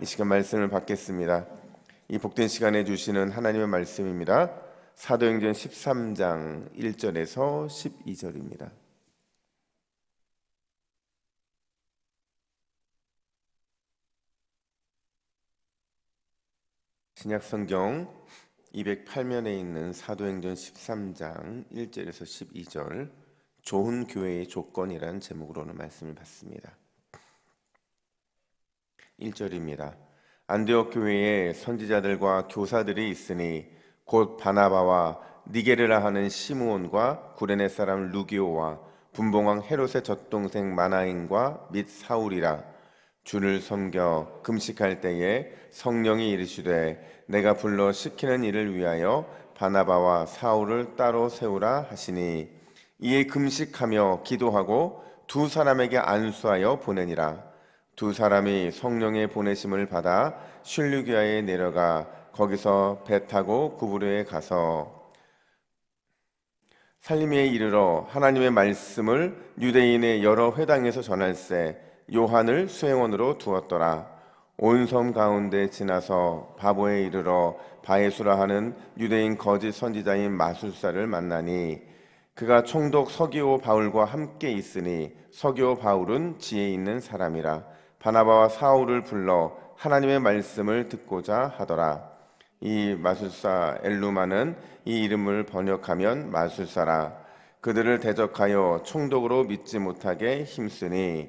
이 시간 말씀을 받겠습니다. 이 복된 시간에 주시는 하나님의 말씀입니다. 사도행전 13장 1절에서 12절입니다. 신약성경 208면에 있는 사도행전 13장 1절에서 12절 좋은 교회의 조건이라는 제목으로는 말씀을 받습니다. 1절입니다. 안디옥 교회에 선지자들과 교사들이 있으니 곧 바나바와 니게르라 하는 시므온과 구레네 사람 루기오와 분봉왕 헤롯의 젖동생 마나인과 및 사울이라. 주를 섬겨 금식할 때에 성령이 이르시되 내가 불러 시키는 일을 위하여 바나바와 사울을 따로 세우라 하시니 이에 금식하며 기도하고 두 사람에게 안수하여 보내니라. 두 사람이 성령의 보내심을 받아 실루기아에 내려가 거기서 배 타고 구브로에 가서 살리미에 이르러 하나님의 말씀을 유대인의 여러 회당에서 전할세 요한을 수행원으로 두었더라. 온 섬 가운데 지나서 바보에 이르러 바에수라 하는 유대인 거짓 선지자인 마술사를 만나니 그가 총독 서기오 바울과 함께 있으니 서기오 바울은 지혜 있는 사람이라. 바나바와 사울을 불러 하나님의 말씀을 듣고자 하더라. 이 마술사 엘루마는 이 이름을 번역하면 마술사라. 그들을 대적하여 총독으로 믿지 못하게 힘쓰니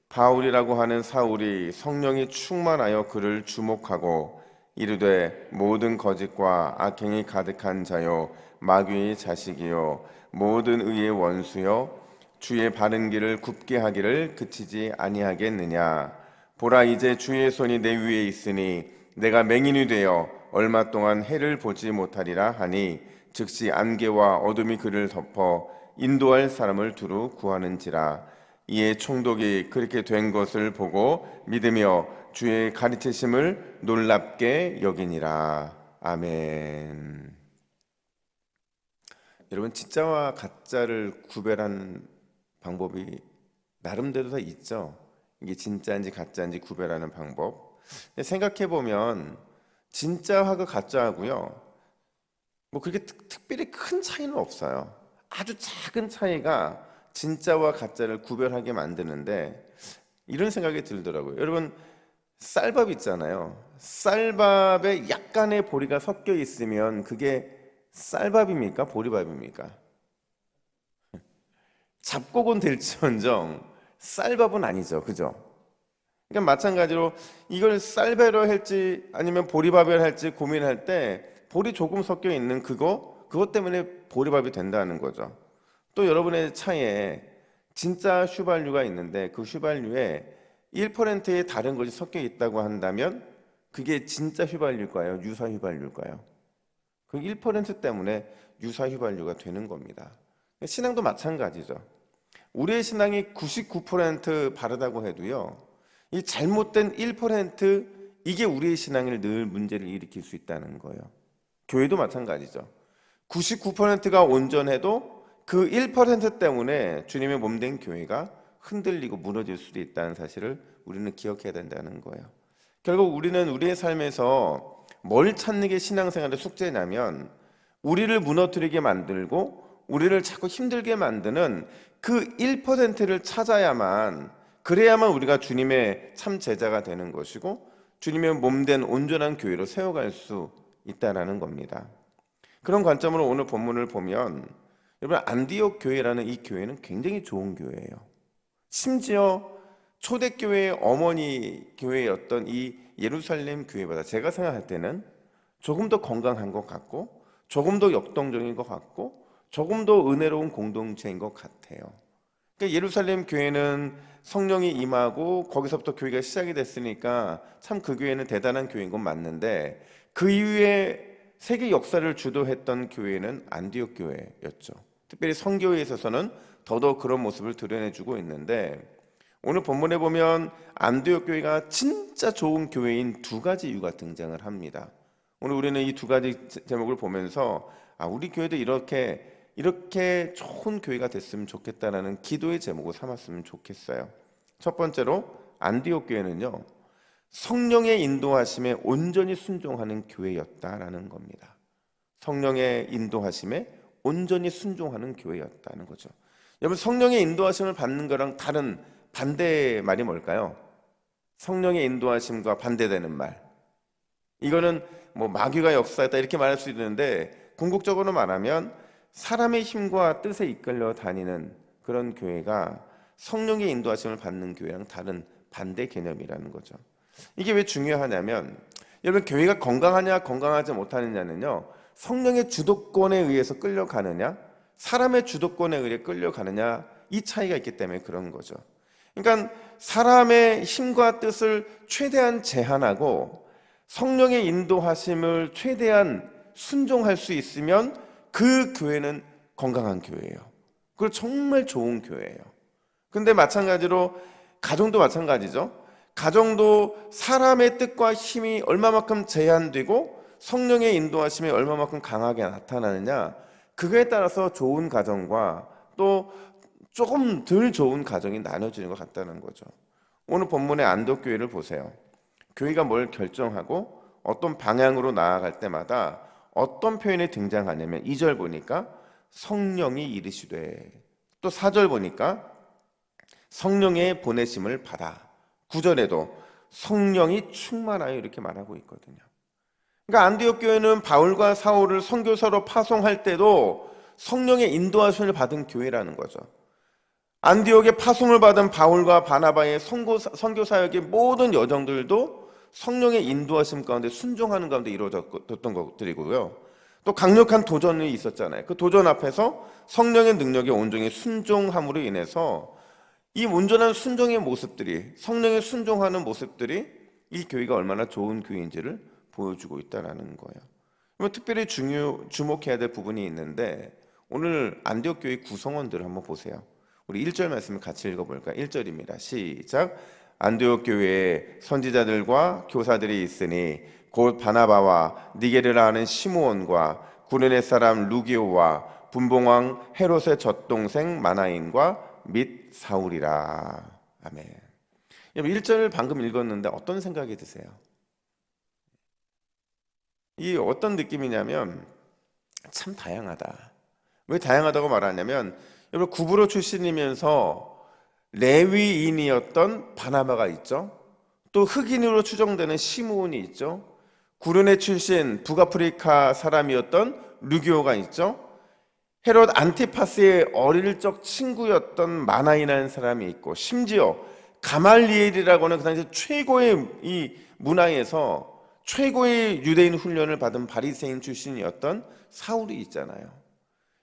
바울이라고 하는 사울이 성령이 충만하여 그를 주목하고 이르되 모든 거짓과 악행이 가득한 자요 마귀의 자식이요 모든 의의 원수요 주의 바른 길을 굽게 하기를 그치지 아니하겠느냐. 보라 이제 주의 손이 내 위에 있으니 내가 맹인이 되어 얼마 동안 해를 보지 못하리라 하니 즉시 안개와 어둠이 그를 덮어 인도할 사람을 두루 구하는지라. 이에 총독이 그렇게 된 것을 보고 믿으며 주의 가르치심을 놀랍게 여기니라. 아멘. 여러분, 진짜와 가짜를 구별하는 방법이 나름대로 다 있죠. 이게 진짜인지 가짜인지 구별하는 방법. 생각해 보면 진짜하고 가짜하고요, 뭐 그렇게 특별히 큰 차이는 없어요. 아주 작은 차이가 진짜와 가짜를 구별하게 만드는데 이런 생각이 들더라고요. 여러분, 쌀밥 있잖아요. 쌀밥에 약간의 보리가 섞여 있으면 그게 쌀밥입니까? 보리밥입니까? 잡곡은 될지언정 쌀밥은 아니죠. 그죠? 그러니까 마찬가지로 이걸 쌀배로 할지 아니면 보리밥을 할지 고민할 때 보리 조금 섞여 있는 그것 때문에 보리밥이 된다는 거죠. 또 여러분의 차에 진짜 휘발유가 있는데 그 휘발유에 1%의 다른 것이 섞여 있다고 한다면 그게 진짜 휘발유일까요? 유사 휘발유일까요? 그 1% 때문에 유사 휘발유가 되는 겁니다. 신앙도 마찬가지죠. 우리의 신앙이 99% 바르다고 해도요, 이 잘못된 1% 이게 우리의 신앙을 늘 문제를 일으킬 수 있다는 거예요. 교회도 마찬가지죠. 99%가 온전해도 그 1% 때문에 주님의 몸된 교회가 흔들리고 무너질 수도 있다는 사실을 우리는 기억해야 된다는 거예요. 결국 우리는 우리의 삶에서 뭘 찾는 게 신앙생활의 숙제냐면 우리를 무너뜨리게 만들고 우리를 자꾸 힘들게 만드는 그 1%를 찾아야만, 그래야만 우리가 주님의 참 제자가 되는 것이고 주님의 몸된 온전한 교회로 세워갈 수 있다는 겁니다. 그런 관점으로 오늘 본문을 보면 여러분, 안디옥 교회라는 이 교회는 굉장히 좋은 교회예요. 심지어 초대교회의 어머니 교회였던 이 예루살렘 교회보다 제가 생각할 때는 조금 더 건강한 것 같고 조금 더 역동적인 것 같고 조금 더 은혜로운 공동체인 것 같아요. 그러니까 예루살렘 교회는 성령이 임하고 거기서부터 교회가 시작이 됐으니까 참 그 교회는 대단한 교회인 건 맞는데 그 이후에 세계 역사를 주도했던 교회는 안디옥 교회였죠. 특별히 선교에 있어서는 더더욱 그런 모습을 드러내주고 있는데 오늘 본문에 보면 안디옥 교회가 진짜 좋은 교회인 두 가지 이유가 등장을 합니다. 오늘 우리는 이 두 가지 제목을 보면서 우리 교회도 이렇게 좋은 교회가 됐으면 좋겠다라는 기도의 제목을 삼았으면 좋겠어요. 첫 번째로 안디옥 교회는요, 성령의 인도하심에 온전히 순종하는 교회였다라는 겁니다. 성령의 인도하심에 온전히 순종하는 교회였다는 거죠. 여러분, 성령의 인도하심을 받는 거랑 다른 반대의 말이 뭘까요? 성령의 인도하심과 반대되는 말. 이거는 뭐 마귀가 역사했다 이렇게 말할 수 있는데, 궁극적으로 말하면 사람의 힘과 뜻에 이끌려 다니는 그런 교회가 성령의 인도하심을 받는 교회랑 다른 반대 개념이라는 거죠. 이게 왜 중요하냐면, 여러분, 교회가 건강하냐 건강하지 못하느냐는요, 성령의 주도권에 의해서 끌려가느냐 사람의 주도권에 의해 끌려가느냐, 이 차이가 있기 때문에 그런 거죠. 그러니까 사람의 힘과 뜻을 최대한 제한하고 성령의 인도하심을 최대한 순종할 수 있으면 그 교회는 건강한 교회예요. 그리고 정말 좋은 교회예요. 근데 마찬가지로 가정도 마찬가지죠. 가정도 사람의 뜻과 힘이 얼마만큼 제한되고 성령의 인도하심이 얼마만큼 강하게 나타나느냐, 그거에 따라서 좋은 가정과 또 조금 덜 좋은 가정이 나눠지는 것 같다는 거죠. 오늘 본문의 안독교회를 보세요. 교회가 뭘 결정하고 어떤 방향으로 나아갈 때마다 어떤 표현이 등장하냐면, 2절 보니까 성령이 이르시되, 또 4절 보니까 성령의 보내심을 받아, 9절에도 성령이 충만하여 이렇게 말하고 있거든요. 그러니까 안디옥 교회는 바울과 사울을 선교사로 파송할 때도 성령의 인도하심을 받은 교회라는 거죠. 안디옥에 파송을 받은 바울과 바나바의 선교 사역의 모든 여정들도 성령의 인도하심 가운데 순종하는 가운데 이루어졌던 것들이고요. 또 강력한 도전이 있었잖아요. 그 도전 앞에서 성령의 능력에 온전히 순종함으로 인해서 이 온전한 순종의 모습들이, 성령에 순종하는 모습들이 이 교회가 얼마나 좋은 교회인지를 보여주고 있다는 거예요. 특별히 주목해야 될 부분이 있는데, 오늘 안디옥 교회 구성원들을 한번 보세요. 우리 1절 말씀을 같이 읽어볼까요? 1절입니다. 시작. 안디옥 교회에 선지자들과 교사들이 있으니 곧 바나바와 니게르라 하는 시므온과 구레네 사람 루기오와 분봉왕 헤롯의 젖동생 마나인과 및 사울이라. 아멘. 여러분, 1절을 방금 읽었는데 어떤 생각이 드세요? 이 어떤 느낌이냐면 참 다양하다. 왜 다양하다고 말하냐면, 여러분, 구브로 출신이면서 레위인이었던 바나바가 있죠. 또 흑인으로 추정되는 시므온이 있죠. 구르네 출신 북아프리카 사람이었던 루기오가 있죠. 헤롯 안티파스의 어릴 적 친구였던 마나이라는 사람이 있고, 심지어 가말리엘이라고 하는 그 당시 최고의 이 문화에서 최고의 유대인 훈련을 받은 바리새인 출신이었던 사울이 있잖아요.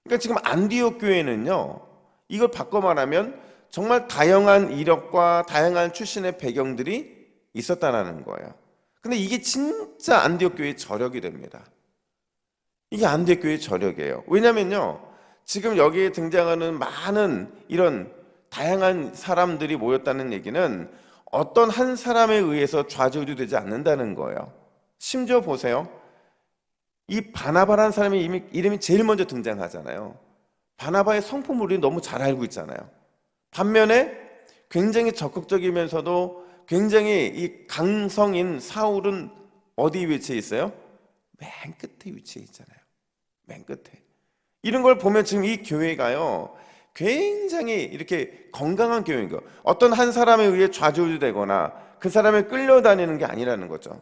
그러니까 지금 안디옥 교회는요, 이걸 바꿔 말하면 정말 다양한 이력과 다양한 출신의 배경들이 있었다는 거예요. 근데 이게 진짜 안디옥 교회의 저력이 됩니다. 이게 안디옥 교회의 저력이에요. 왜냐면요, 지금 여기에 등장하는 많은 이런 다양한 사람들이 모였다는 얘기는 어떤 한 사람에 의해서 좌지우지되지 않는다는 거예요. 심지어 보세요. 이 바나바라는 사람의 이름이 제일 먼저 등장하잖아요. 바나바의 성품을 우리 너무 잘 알고 있잖아요. 반면에 굉장히 적극적이면서도 굉장히 이 강성인 사울은 어디 위치해 있어요? 맨 끝에 위치해 있잖아요. 맨 끝에. 이런 걸 보면 지금 이 교회가요, 굉장히 이렇게 건강한 교회인 거. 어떤 한 사람에 의해 좌지우지되거나 그 사람에 끌려다니는 게 아니라는 거죠.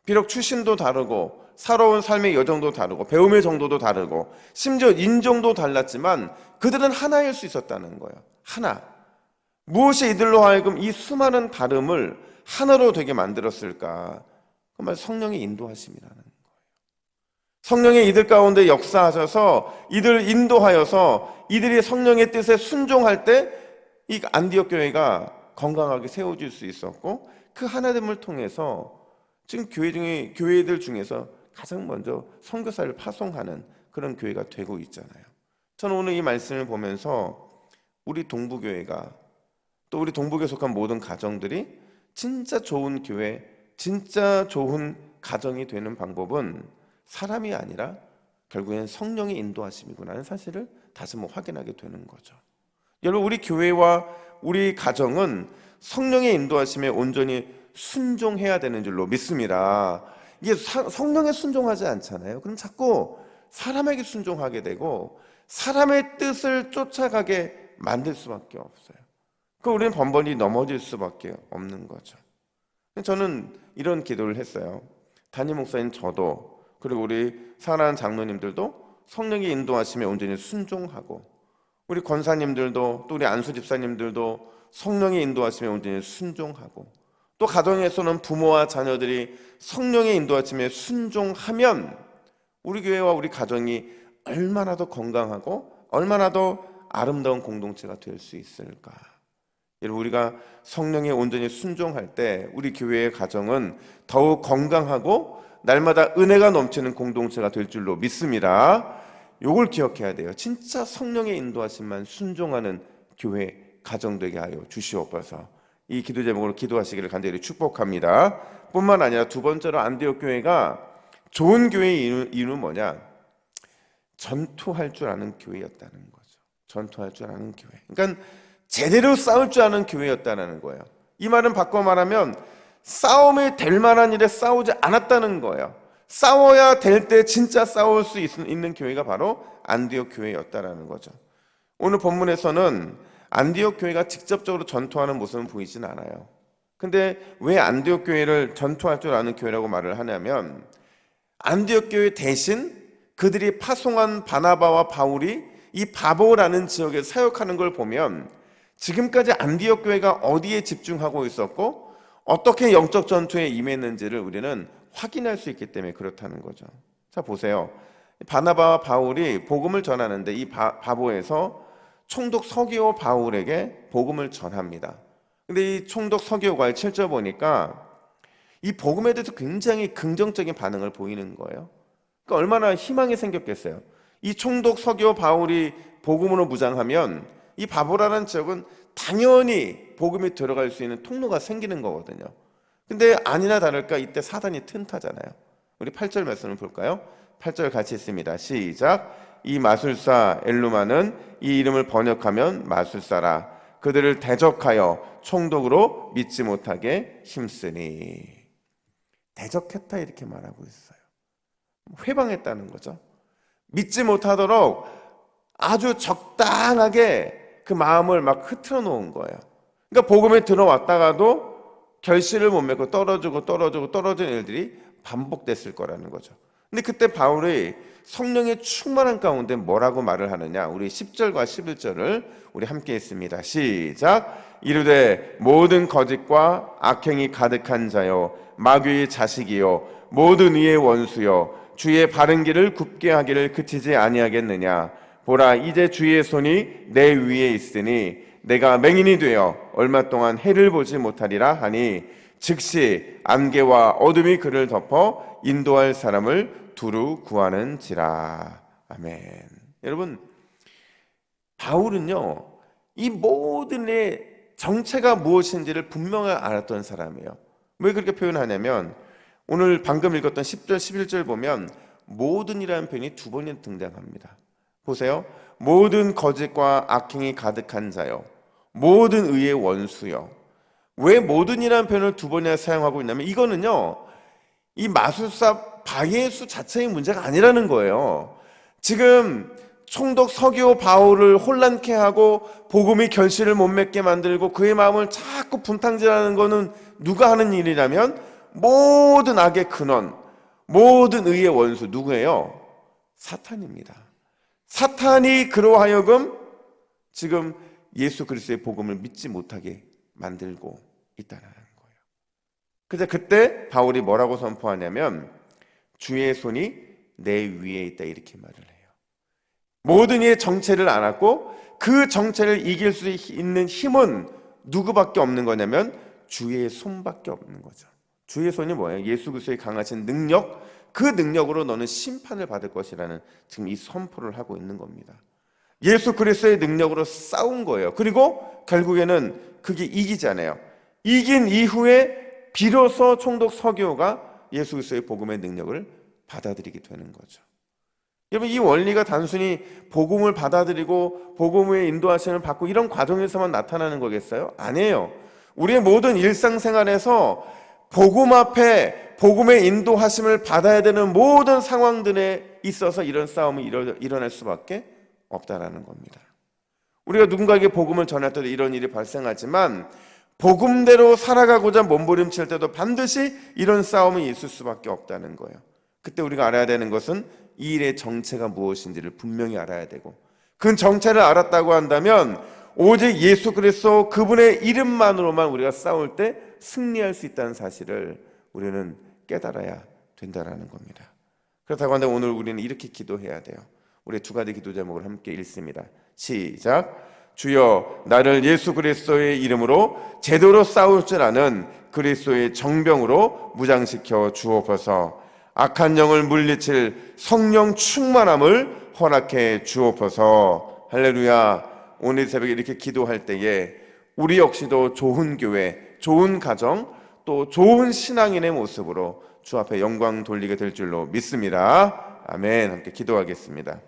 비록 출신도 다르고 살아온 삶의 여정도 다르고 배움의 정도도 다르고 심지어 인종도 달랐지만 그들은 하나일 수 있었다는 거예요. 하나. 무엇이 이들로 하여금 이 수많은 다름을 하나로 되게 만들었을까? 정말 성령의 인도하심이라는 거예요. 성령의 이들 가운데 역사하셔서 이들을 인도하여서 이들이 성령의 뜻에 순종할 때 이 안디옥 교회가 건강하게 세워질 수 있었고, 그 하나됨을 통해서 지금 교회들 중에서 가장 먼저 선교사를 파송하는 그런 교회가 되고 있잖아요. 저는 오늘 이 말씀을 보면서 우리 동부교회가, 또 우리 동부교에 속한 모든 가정들이 진짜 좋은 교회, 진짜 좋은 가정이 되는 방법은 사람이 아니라 결국엔 성령의 인도하심이구나는 사실을 다시 한번 확인하게 되는 거죠. 여러분, 우리 교회와 우리 가정은 성령의 인도하심에 온전히 순종해야 되는 줄로 믿습니다. 이게 성령에 순종하지 않잖아요. 그럼 자꾸 사람에게 순종하게 되고 사람의 뜻을 쫓아가게 만들 수밖에 없어요. 우리는 번번이 넘어질 수밖에 없는 거죠. 저는 이런 기도를 했어요. 담임 목사님 저도, 그리고 우리 사랑하는 장로님들도 성령의 인도하심에 온전히 순종하고, 우리 권사님들도, 또 우리 안수 집사님들도 성령의 인도하심에 온전히 순종하고, 또 가정에서는 부모와 자녀들이 성령의 인도하심에 순종하면 우리 교회와 우리 가정이 얼마나 더 건강하고 얼마나 더 아름다운 공동체가 될 수 있을까. 여러분, 우리가 성령에 온전히 순종할 때 우리 교회의 가정은 더욱 건강하고 날마다 은혜가 넘치는 공동체가 될 줄로 믿습니다. 이걸 기억해야 돼요. 진짜 성령의 인도하심만 순종하는 교회 가정 되게 하여 주시옵소서. 이 기도 제목으로 기도하시기를 간절히 축복합니다. 뿐만 아니라 두 번째로 안디옥 교회가 좋은 교회의 이유는 뭐냐? 전투할 줄 아는 교회였다는 거죠. 전투할 줄 아는 교회. 그러니까 제대로 싸울 줄 아는 교회였다는 거예요. 이 말은 바꿔 말하면 싸움이 될 만한 일에 싸우지 않았다는 거예요. 싸워야 될 때 진짜 싸울 수 있는 교회가 바로 안디옥 교회였다는 거죠. 오늘 본문에서는 안디옥 교회가 직접적으로 전투하는 모습은 보이진 않아요. 근데 왜 안디옥 교회를 전투할 줄 아는 교회라고 말을 하냐면, 안디옥 교회 대신 그들이 파송한 바나바와 바울이 이 바보라는 지역에 사역하는 걸 보면 지금까지 안디옥 교회가 어디에 집중하고 있었고 어떻게 영적 전투에 임했는지를 우리는 확인할 수 있기 때문에 그렇다는 거죠. 자, 보세요. 바나바와 바울이 복음을 전하는데 이 바보에서 총독 서기오 바울에게 복음을 전합니다. 근데 이 총독 서기오가 7절 보니까 이 복음에 대해서 굉장히 긍정적인 반응을 보이는 거예요. 그러니까 얼마나 희망이 생겼겠어요. 이 총독 서기오 바울이 복음으로 무장하면 이 바보라는 지역은 당연히 복음이 들어갈 수 있는 통로가 생기는 거거든요. 근데 아니나 다를까 이때 사단이 틈타잖아요. 우리 8절 말씀을 볼까요? 8절 같이 있습니다. 시작. 이 마술사 엘루마는 이 이름을 번역하면 마술사라. 그들을 대적하여 총독으로 믿지 못하게 힘쓰니. 대적했다 이렇게 말하고 있어요. 회방했다는 거죠. 믿지 못하도록 아주 적당하게 그 마음을 막 흐트러 놓은 거예요. 그러니까 복음에 들어왔다가도 결실을 못 맺고 떨어지는 일들이 반복됐을 거라는 거죠. 근데 그때 바울이 성령의 충만한 가운데 뭐라고 말을 하느냐? 우리 10절과 11절을 우리 함께 읽습니다. 시작. 이르되 모든 거짓과 악행이 가득한 자요 마귀의 자식이요 모든 이의 원수요 주의 바른 길을 굽게 하기를 그치지 아니하겠느냐? 보라, 이제 주의 손이 내 위에 있으니 내가 맹인이 되어 얼마 동안 해를 보지 못하리라 하니 즉시 안개와 어둠이 그를 덮어 인도할 사람을 두루 구하는지라. 아멘. 여러분, 바울은요 이 모든 의 정체가 무엇인지를 분명히 알았던 사람이에요. 왜 그렇게 표현하냐면 오늘 방금 읽었던 10절 11절 보면 모든이라는 표현이 두 번이나 등장합니다. 보세요. 모든 거짓과 악행이 가득한 자요 모든 의의 원수요. 왜 모든이라는 표현을 두 번이나 사용하고 있냐면 이거는요 이 마술사 바예수 자체의 문제가 아니라는 거예요. 지금 총독 서기오 바울을 혼란케 하고 복음이 결실을 못 맺게 만들고 그의 마음을 자꾸 분탕질하는 거는 누가 하는 일이냐면 모든 악의 근원, 모든 의의 원수 누구예요? 사탄입니다. 사탄이 그로 하여금 지금 예수 그리스도의 복음을 믿지 못하게 만들고 있다는 거예요. 그래서 그때 바울이 뭐라고 선포하냐면 주의 손이 내 위에 있다 이렇게 말을 해요. 모든 이의 정체를 알았고 그 정체를 이길 수 있는 힘은 누구밖에 없는 거냐면 주의 손밖에 없는 거죠. 주의 손이 뭐예요? 예수 그리스도의 강하신 능력, 그 능력으로 너는 심판을 받을 것이라는 지금 이 선포를 하고 있는 겁니다. 예수 그리스도의 능력으로 싸운 거예요. 그리고 결국에는 그게 이기잖아요. 이긴 이후에 비로소 총독 서기오가 예수 그리스도의 복음의 능력을 받아들이게 되는 거죠. 여러분, 이 원리가 단순히 복음을 받아들이고 복음의 인도하심을 받고 이런 과정에서만 나타나는 거겠어요? 아니에요. 우리의 모든 일상생활에서 복음 앞에 복음의 인도하심을 받아야 되는 모든 상황들에 있어서 이런 싸움이 일어날 수밖에 없다라는 겁니다. 우리가 누군가에게 복음을 전할 때도 이런 일이 발생하지만 복음대로 살아가고자 몸부림칠 때도 반드시 이런 싸움이 있을 수밖에 없다는 거예요. 그때 우리가 알아야 되는 것은 이 일의 정체가 무엇인지를 분명히 알아야 되고, 그 정체를 알았다고 한다면 오직 예수 그리스도 그분의 이름만으로만 우리가 싸울 때 승리할 수 있다는 사실을 우리는 깨달아야 된다는 겁니다. 그렇다고 한다면 오늘 우리는 이렇게 기도해야 돼요. 우리 두 가지 기도 제목을 함께 읽습니다. 시작. 주여, 나를 예수 그리스도의 이름으로 제대로 싸울 줄 아는 그리스도의 정병으로 무장시켜 주옵소서. 악한 영을 물리칠 성령 충만함을 허락해 주옵소서. 할렐루야. 오늘 새벽에 이렇게 기도할 때에 우리 역시도 좋은 교회, 좋은 가정, 또 좋은 신앙인의 모습으로 주 앞에 영광 돌리게 될 줄로 믿습니다. 아멘. 함께 기도하겠습니다.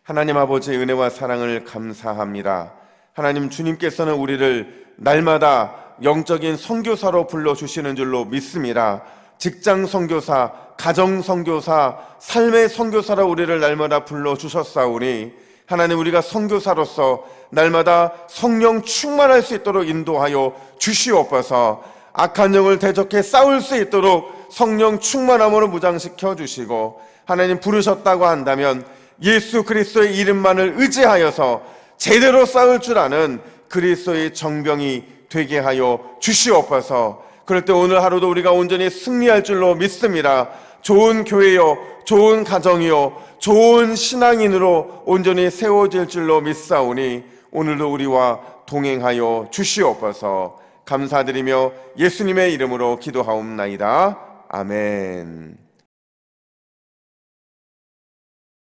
하나님 아버지의 은혜와 사랑을 감사합니다. 하나님, 주님께서는 우리를 날마다 영적인 선교사로 불러주시는 줄로 믿습니다. 직장 선교사, 가정 선교사, 삶의 선교사로 우리를 날마다 불러주셨사오니 하나님, 우리가 선교사로서 날마다 성령 충만할 수 있도록 인도하여 주시옵소서. 악한 영을 대적해 싸울 수 있도록 성령 충만함으로 무장시켜 주시고, 하나님 부르셨다고 한다면 예수 그리스도의 이름만을 의지하여서 제대로 싸울 줄 아는 그리스도의 정병이 되게 하여 주시옵소서. 그럴 때 오늘 하루도 우리가 온전히 승리할 줄로 믿습니다. 좋은 교회요, 좋은 가정이요, 좋은 신앙인으로 온전히 세워질 줄로 믿사오니 오늘도 우리와 동행하여 주시옵소서. 감사드리며 예수님의 이름으로 기도하옵나이다. 아멘.